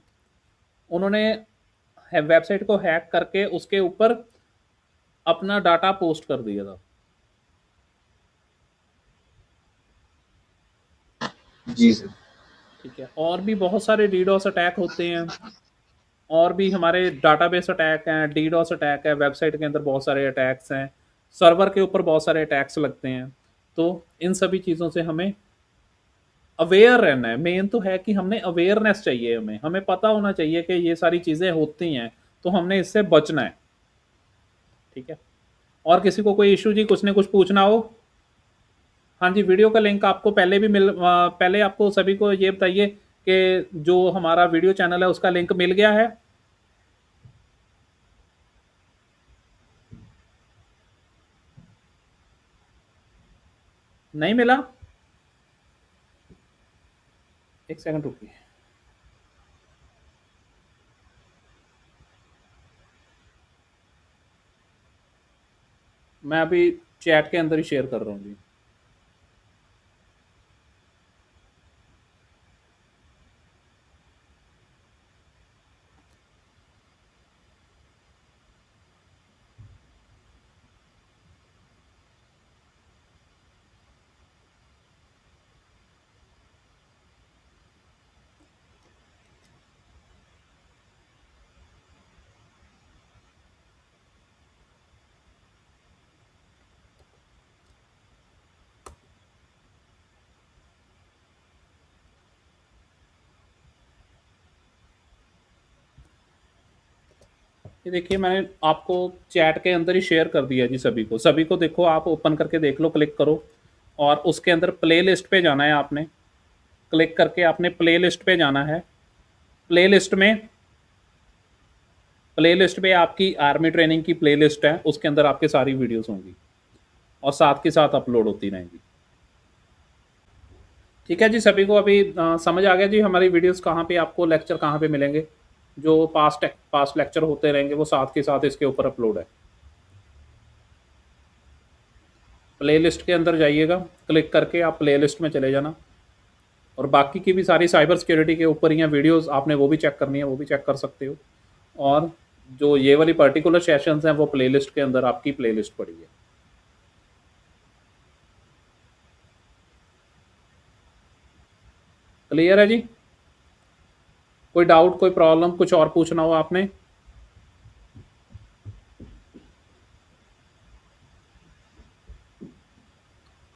उन्होंने वेबसाइट को हैक करके उसके ऊपर अपना डाटा पोस्ट कर दिया था। जी सर। ठीक है, और भी बहुत सारे डीडॉस अटैक होते हैं, और भी हमारे डाटाबेस अटैक हैं, डीडॉस अटैक है, वेबसाइट के अंदर बहुत सारे अटैक्स हैं, सर्वर के ऊपर बहुत सारे अटैक्स लगते हैं। तो इन सभी चीज़ों से हमें अवेयर रहना है। मेन तो है कि हमने अवेयरनेस चाहिए, हमें पता होना चाहिए कि ये सारी चीज़ें होती हैं, तो हमने इससे बचना है। ठीक है, और किसी को कोई इशू जी, कुछ ने कुछ पूछना हो? हाँ जी, वीडियो का लिंक आपको पहले भी पहले आपको सभी को ये बताइए कि जो हमारा वीडियो चैनल है उसका लिंक मिल गया है? नहीं मिला? एक सेकंड रुकिए, मैं अभी चैट के अंदर ही शेयर कर रहा हूँ जी। ये देखिए, मैंने आपको चैट के अंदर ही शेयर कर दिया जी सभी को देखो, आप ओपन करके देख लो, क्लिक करो और उसके अंदर प्ले लिस्ट पे जाना है आपने। क्लिक करके आपने प्ले लिस्ट पे जाना है। प्ले लिस्ट में प्ले लिस्ट पे आपकी आर्मी ट्रेनिंग की प्ले लिस्ट है, उसके अंदर आपके सारी वीडियोस होंगी और साथ के साथ अपलोड होती रहेंगी। ठीक है जी, सभी को अभी समझ आ गया जी हमारी वीडियोस कहाँ पे, आपको लेक्चर कहाँ पे मिलेंगे? जो पास्ट लेक्चर होते रहेंगे वो साथ के साथ इसके ऊपर अपलोड है। प्ले लिस्ट के अंदर जाइएगा, क्लिक करके आप प्ले लिस्ट में चले जाना, और बाकी की भी सारी साइबर सिक्योरिटी के ऊपर ही वीडियोस, आपने वो भी चेक करनी है, वो भी चेक कर सकते हो। और जो ये वाली पर्टिकुलर सेशंस हैं वो प्ले लिस्ट के अंदर आपकी प्ले लिस्ट पड़ी है। क्लियर है जी? कोई डाउट, कोई प्रॉब्लम, कुछ और पूछना हो आपने?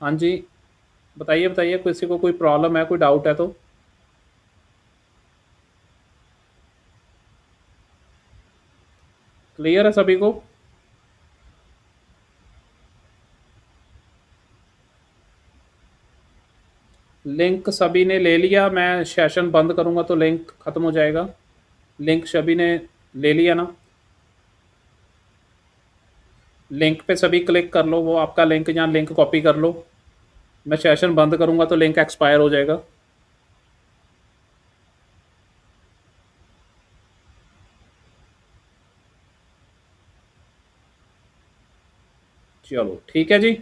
हाँ जी, बताइए बताइए, किसी को कोई प्रॉब्लम है, कोई डाउट है तो? क्लियर है सभी को? लिंक सभी ने ले लिया? मैं सेशन बंद करूंगा तो लिंक खत्म हो जाएगा। लिंक सभी ने ले लिया ना? लिंक पे सभी क्लिक कर लो, वो आपका लिंक, यहाँ लिंक कॉपी कर लो। मैं सेशन बंद करूंगा तो लिंक एक्सपायर हो जाएगा। चलो ठीक है जी।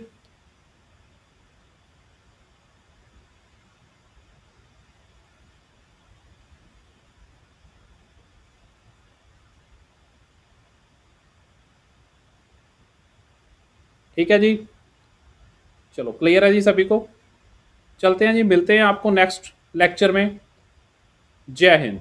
ठीक है जी, चलो क्लियर है जी सभी को। चलते हैं जी, मिलते हैं आपको नेक्स्ट लेक्चर में। जय हिंद।